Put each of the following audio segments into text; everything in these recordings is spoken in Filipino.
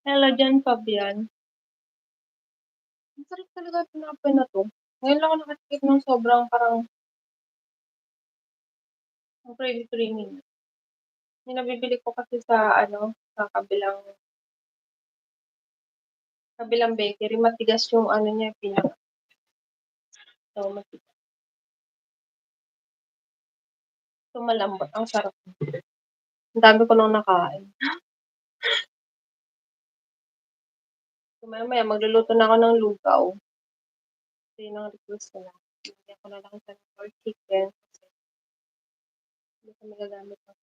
Hello diyan, Fabian. Ang sarap talaga tinapay na 'to. Ngayon lang ako nakatikim ng sobrang parang ang creamy-creamy niya. Yung nabibili ko kasi sa ano, sa kabilang bakery, matigas yung ano niya, so matigas. So malambot, ang sarap. Ang dami ko nung nakain. So maya-maya magluluto na ako ng lugaw. Kasi yun ang request nila. Bibigyan ko na lang siya ng pork chicken kasi hindi kami gagamit ng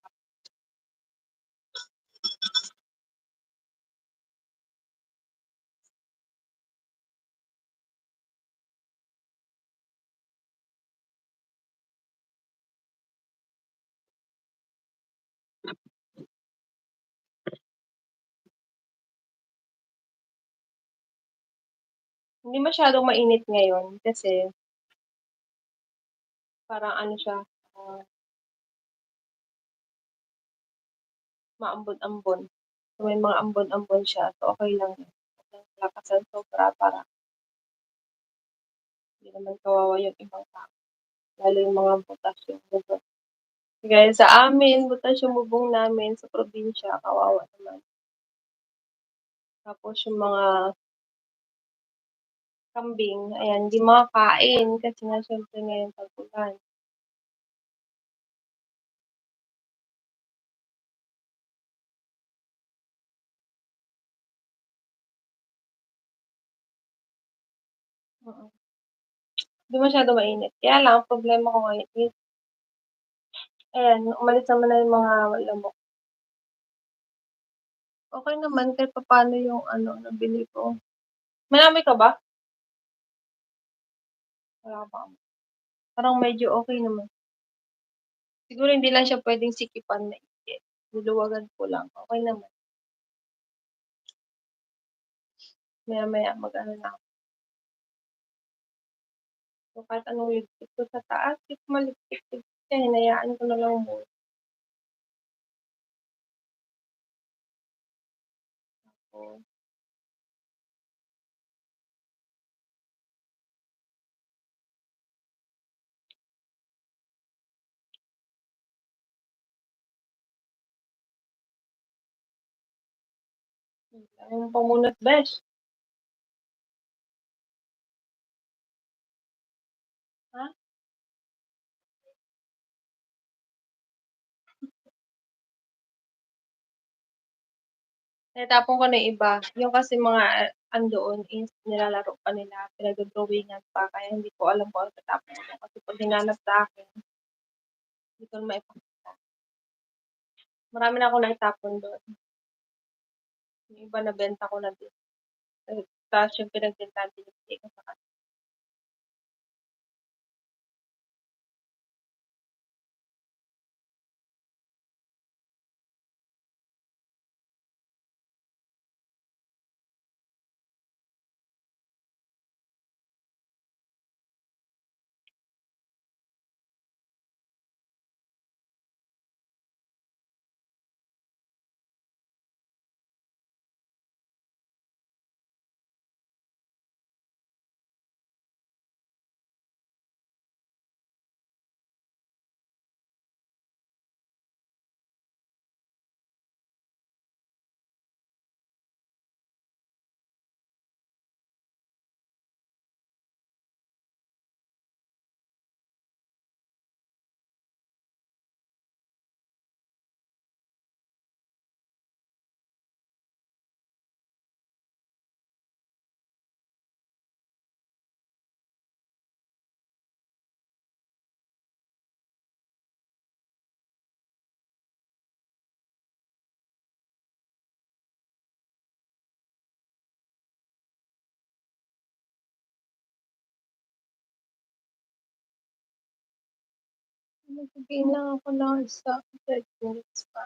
hindi masyadong mainit ngayon kasi parang ano siya, ah, maambon-ambon. So may mga ambon-ambon siya, so okey lang yun. Wag lang palakasan sobra para hindi naman kawawa yung ibang tao, lalo yung mga butas yung bubong. Gaya sa amin, butas yung bubong namin sa probinsya, kawawa naman. Tapos yung mga kambing, ayan, hindi makakain kasi nga siyempre ngayon tag-ulan. Mm, hindi masyadong mainit. Kaya lang ang problema ko ngayon is ayan, umalis naman na yung mga lamok. Okey naman kahit papaano yung ano, nabili ko. Marami ka ba? Wala pa. Parang medyo okey naman. Siguro hindi lang siya puwedeng sikipan na igi. Luluwagan ko lang, okey naman. Maya-maya mag-ano na ako, so kahit anong ligpit ko sa taas, is maligpit-ligpit siya, hinayaan ko na lang muna. Oo, dami mong pamunot besh. Ha? Tinatapon ko na yung iba, yung kasi mga andoon is nilalaro pa nila, pinagdo-drawingan pa, kaya hindi ko alam kung ano itatapon ko kasi 'pag hinanap sa akin, hindi ko na maipakita. Marami na akong naitapon dun, yung iba nabenta ko na din, ta's yung pinagbentahan binibigay ko sa kanila. Nagbigay lang ako ng isa 5 minutes pa.